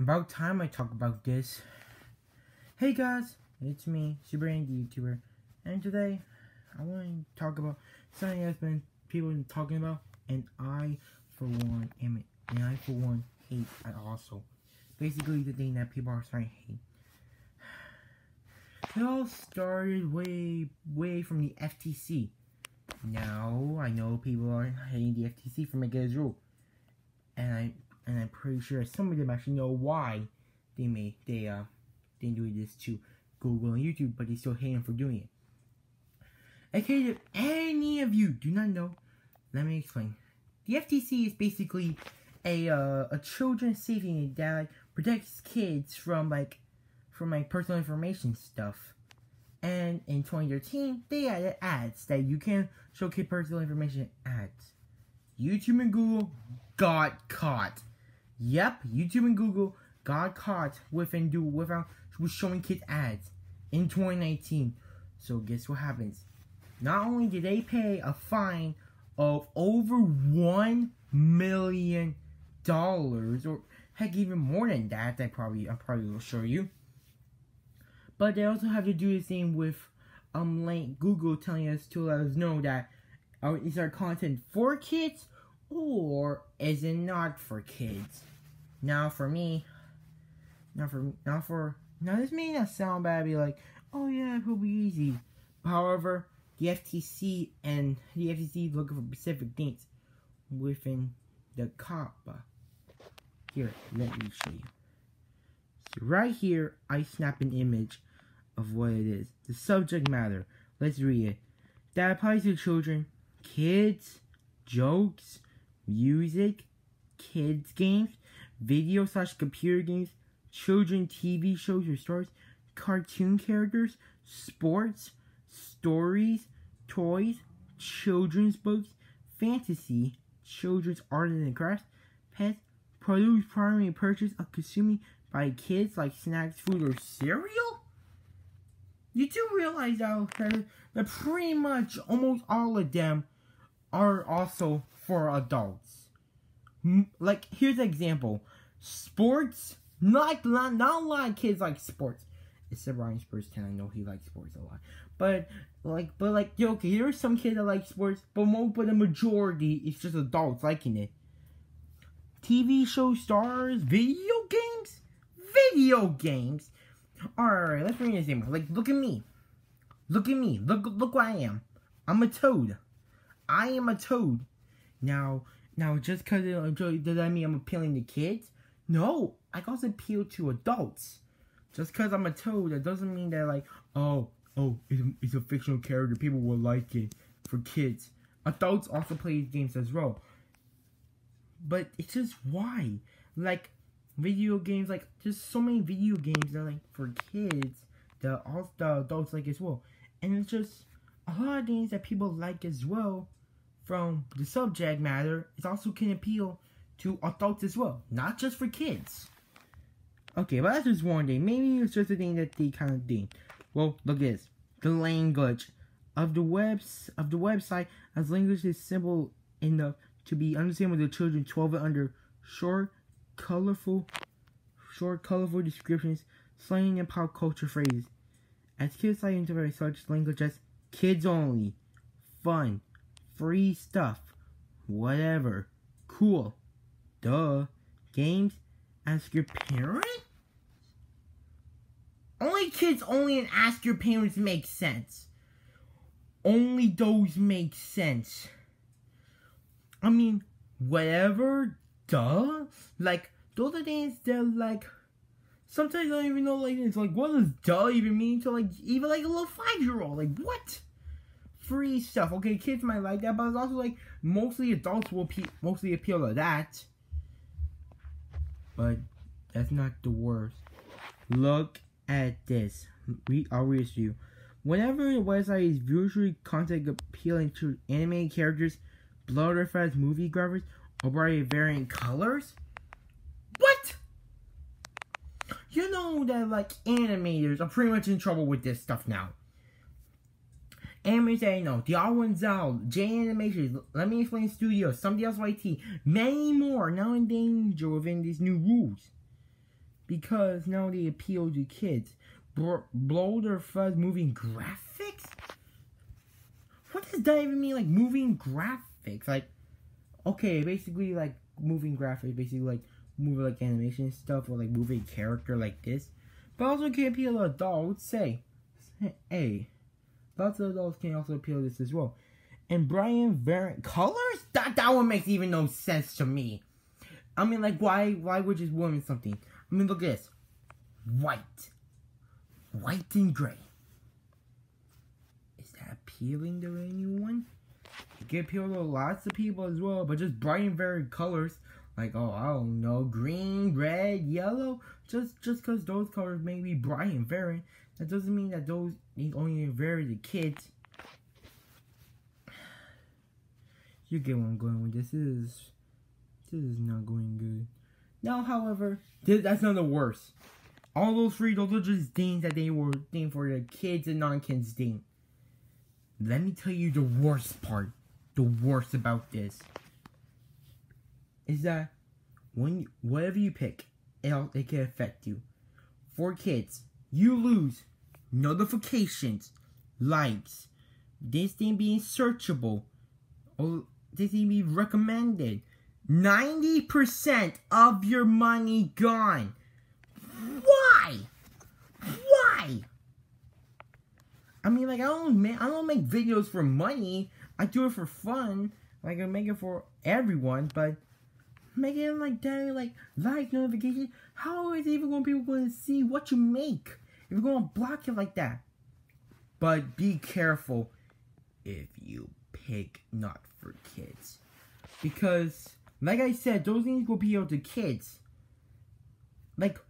About time I talk about this. Hey guys, it's me, Super Andy YouTuber, and today I want to talk about something that's been people been talking about, and I for one hate it also. Basically, the thing that people are starting to hate. It all started way from the FTC. Now I know people are hating the FTC for making this rule, and I'm pretty sure some of them actually know why they do this to Google and YouTube, but they still hate them for doing it. In case if any of you do not know, let me explain. The FTC is basically a children's safety net that protects kids from personal information stuff. And in 2013, they added ads that you can show kid personal information ads. YouTube and Google got caught. Yep, YouTube and Google got caught with showing kids ads in 2019. So guess what happens? Not only did they pay a fine of over $1 million, or heck, even more than that, I probably will show you. But they also have to do the same with Google telling us to let us know that is our content for kids or is it not for kids? Now for me, now this may not sound bad, be like, oh yeah, it will be easy. However, the FTC is looking for specific things within the COPPA. Here, let me show you. So right here, I snap an image of what it is. The subject matter. Let's read it. That applies to children, kids, jokes, music, kids games, video/computer games, children TV shows or stars, cartoon characters, sports, stories, toys, children's books, fantasy, children's art and crafts, pets, produce primarily purchased or consuming by kids like snacks, food, or cereal? You do realize that pretty much almost all of them are also for adults. Like, here's an example. Sports, not a lot of kids like sports. Except Ryan Spurs 10, I know he likes sports a lot. But okay, there are some kids that like sports, but the majority is just adults liking it. TV show stars, video games. Alright, let's bring this in. Like, look at me. Look what I am. I'm a toad. I am a toad. Now, just because does that mean I'm appealing to kids? No, I can also appeal to adults. Just because I'm a toad, that doesn't mean that, like, oh, it's a fictional character. People will like it for kids. Adults also play these games as well. But it's just why? Like, video games, like, just so many video games that are, like, for kids that all the adults like as well. And it's just a lot of things that people like as well from the subject matter. It also can appeal to adults as well, not just for kids. Okay, but that's just one thing. Maybe it's just a thing that they kind of think. Well, look at this. The language of the website, as language is simple enough to be understandable to children 12 and under. Short, colorful descriptions, slang, and pop culture phrases. As kids like into such language as kids only, fun, free stuff, whatever, cool, duh, games, ask your parents? Only kids only and ask your parents make sense. Only those make sense. I mean, whatever, duh. Like, those are things that, like, sometimes I don't even know, like, it's like, what does duh even mean to, like, even, like, a little 5-year-old? Like, what? Free stuff. Okay, kids might like that, but it's also, like, mostly adults will mostly appeal to that. But that's not the worst. Look at this. I'll read it to you. Whenever the website is visually content appealing to animated characters, blood reflects movie graphics, or bright variant colors? What? You know that, like, animators are pretty much in trouble with this stuff now. Animators I know, the R1 Zao, J Animations, Let Me Explain Studios, Somebody Else YT, many more are now in danger within these new rules. because now they appeal to kids. Blow their fuzz moving graphics? What does that even mean, like moving graphics? Like, okay, basically like moving graphics, basically like moving like animation stuff, or like moving character like this. But also can appeal to adults, say. Hey, lots of adults can also appeal to this as well. And Brian variant colors? That one makes even no sense to me. I mean, like, why would just woman something? I mean, look at this. White and gray. Is that appealing to anyone? It can appeal to lots of people as well, but just bright and varied colors, like, oh, I don't know, green, red, yellow, just because those colors may be bright and varied, that doesn't mean that those only vary the kids. You get where I'm going with this. This is not going good. Now, however, that's not the worst. All those three, those are just things that they were thinking for the kids and non-kids thing. Let me tell you the worst part. The worst about this is that whatever you pick, it can affect you. For kids, you lose notifications, likes, this thing being searchable, or this thing being recommended. 90% of your money gone. Why? I mean, like, I don't make videos for money. I do it for fun. Like, I make it for everyone, but making it like that, like notification, how is even people going to see what you make if you're going to block it like that? But be careful if you pick not for kids, because like I said, those things will appeal to kids. Like,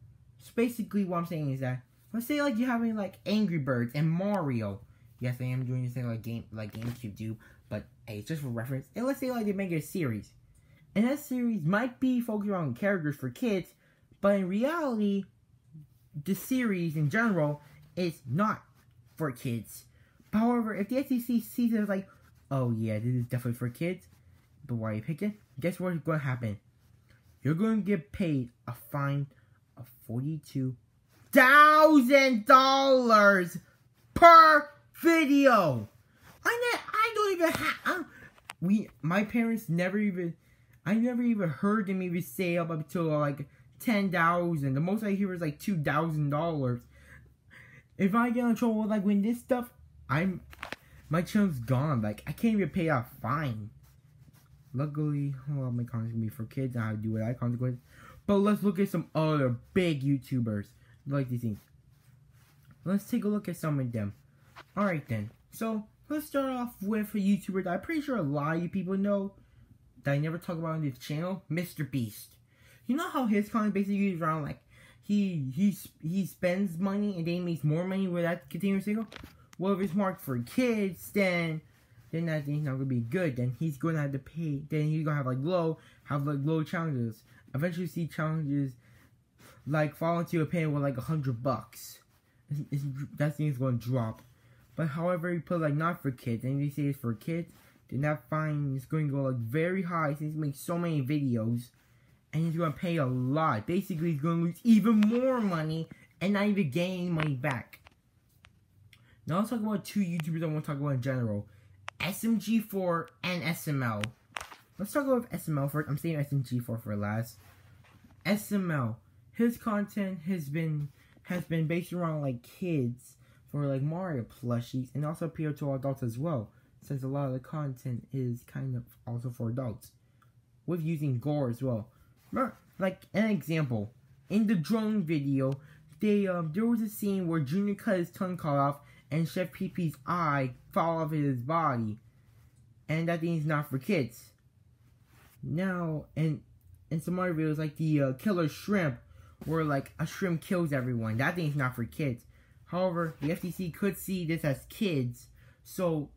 basically what I'm saying is that, let's say like you're having like Angry Birds and Mario. Yes, I am doing this thing like GameCube do, but hey, it's just for reference. And let's say like they make a series, and that series might be focused on characters for kids, but in reality, the series in general is not for kids. However, if the FTC sees it as like, oh yeah, this is definitely for kids, but why you pick it? Guess what's going to happen? You're going to get paid a fine of $42,000 per video. I don't even have. My parents never even. I never even heard them even say up until like $10,000. The most I hear is like $2,000. If I get in trouble like when this stuff, my channel's gone. Like I can't even pay a fine. Luckily, well, my content's gonna be for kids, and I do what I consequence. But let's look at some other big YouTubers like these things. Let's take a look at some of them. Alright then. So let's start off with a YouTuber that I'm pretty sure a lot of you people know that I never talk about on this channel, Mr. Beast. You know how his content basically is around like he spends money and then he makes more money with that continuous cycle? Well, if it's marked for kids, then that thing's not gonna be good. Then he's gonna have to pay. Then he's gonna have low challenges. Eventually, see challenges like fall into a pain with like $100. That thing's gonna drop. But however, you put like not for kids, and you say it's for kids, then that fine is going to go like very high since he makes so many videos, and he's gonna pay a lot. Basically, he's gonna lose even more money and not even gain money back. Now let's talk about two YouTubers I want to talk about in general. SMG4 and SML. Let's talk about SML first. I'm saying SMG4 for last. SML. His content has been based around like kids for like Mario plushies, and also appeal to adults as well, since a lot of the content is kind of also for adults, with using gore as well. Like an example, in the drone video, there was a scene where Junior cut his tongue cut off and Chef Pee-Pee's eye fall off his body, and that thing is not for kids. Now, in some other videos, like the killer shrimp, where like a shrimp kills everyone, that thing is not for kids. However, the FTC could see this as kids, so,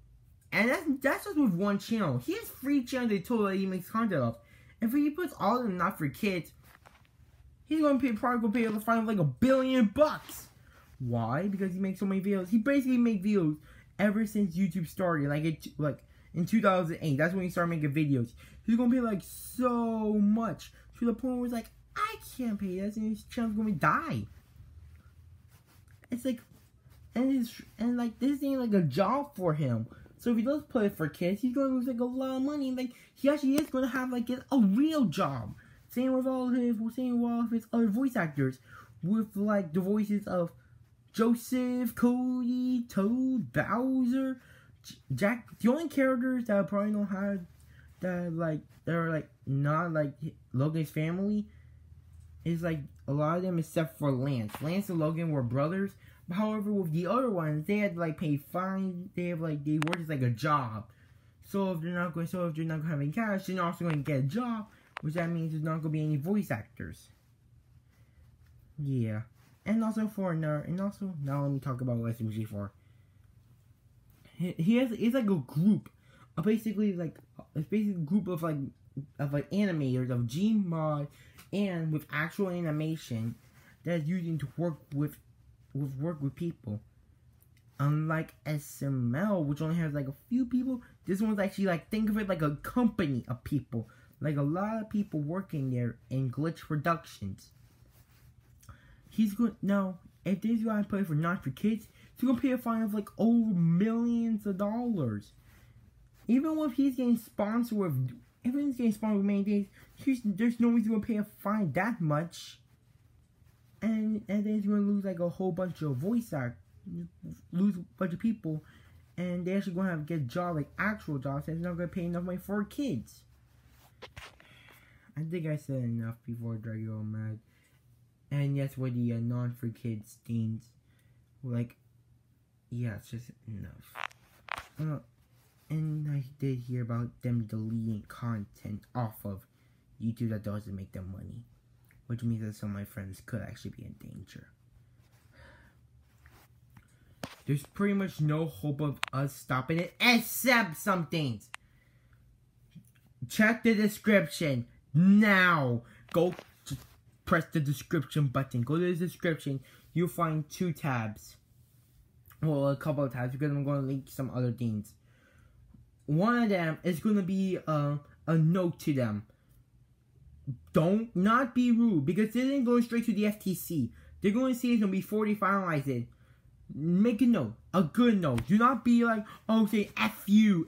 and that's just with one channel. He has 3 channels they told that he makes content of. If he puts all of them not for kids, he's probably gonna pay a fine of like $1 billion. Why? Because he makes so many videos. He basically made videos ever since YouTube started, like in 2008. That's when he started making videos. He's gonna pay like so much to the point where it's like, I can't pay this, and his channel's gonna die. It's like, and like this ain't like a job for him. So if he does play for kids, he's gonna lose like a lot of money. Like he actually is gonna have like a real job. Same with all of his other voice actors, with like the voices of Joseph, Cody, Toad, Bowser, Jack. The only characters that I probably know how that are like not like Logan's family is like a lot of them except for Lance. Lance and Logan were brothers. However, with the other ones, they had to like pay fines. They work as like a job. So if they're not going to have any cash, they're also going to get a job, which that means there's not going to be any voice actors. Yeah, and also now let me talk about what SMG for. It's like a group, basically a group of animators of Gmod and with actual animation that's using to work with people. Unlike SML, which only has like a few people, this one's actually like, think of it like a company of people, like a lot of people working there in Glitch Productions. He's going now. If this guy play for Not for Kids, he's gonna pay a fine of like over millions of dollars. Even if he's getting sponsored with, many things, there's no reason to pay a fine that much. And then he's gonna lose like a whole bunch of lose a bunch of people, and they're actually gonna have to get jobs, like actual jobs, and they're not gonna pay enough money for kids. I think I said enough before Drago mad. And yes, with the non for kids things, like, yeah, it's just enough. And I did hear about them deleting content off of YouTube that doesn't make them money, which means that some of my friends could actually be in danger. There's pretty much no hope of us stopping it, except some things. Check the description now. Go press the description button. Go to the description. You'll find 2 tabs. Well, a couple of tabs, because I'm going to link some other things. One of them is going to be a note to them. Don't not be rude, because this isn't going straight to the FTC. They're going to see it's going to be 40 finalized. Make a note, a good note. Do not be like, oh, say F you,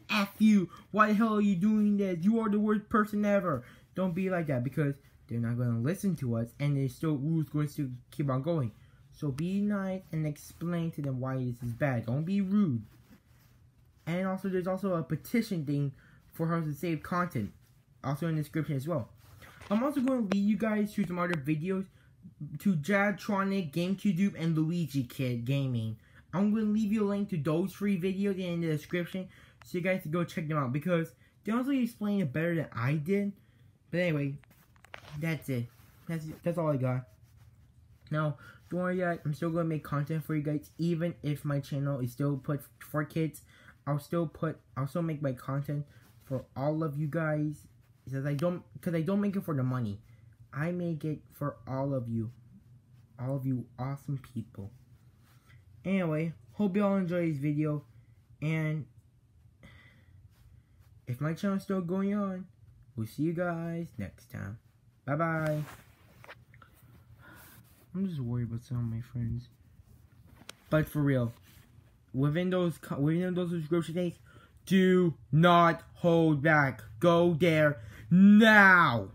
why the hell are you doing this? You are the worst person ever. Don't be like that, because they're not going to listen to us, and there's still rules going to keep on going. So be nice and explain to them why this is bad. Don't be rude. And also, there's also a petition thing for her to save content, also in the description as well. I'm also going to lead you guys to some other videos, to Jadtronic, GameCube, and Luigi Kid Gaming. I'm going to leave you a link to those 3 videos in the description, so you guys can go check them out, because they honestly explain it better than I did. But anyway, that's it. That's all I got. Now, don't worry guys, I'm still going to make content for you guys, even if my channel is still put for kids. I'll still make my content for all of you guys, because I don't make it for the money. I make it for all of you awesome people. Anyway, hope you all enjoy this video, and if my channel is still going on, we'll see you guys next time. Bye bye. I'm just worried about some of my friends, but for real, within those subscription days, do not hold back. Go there now.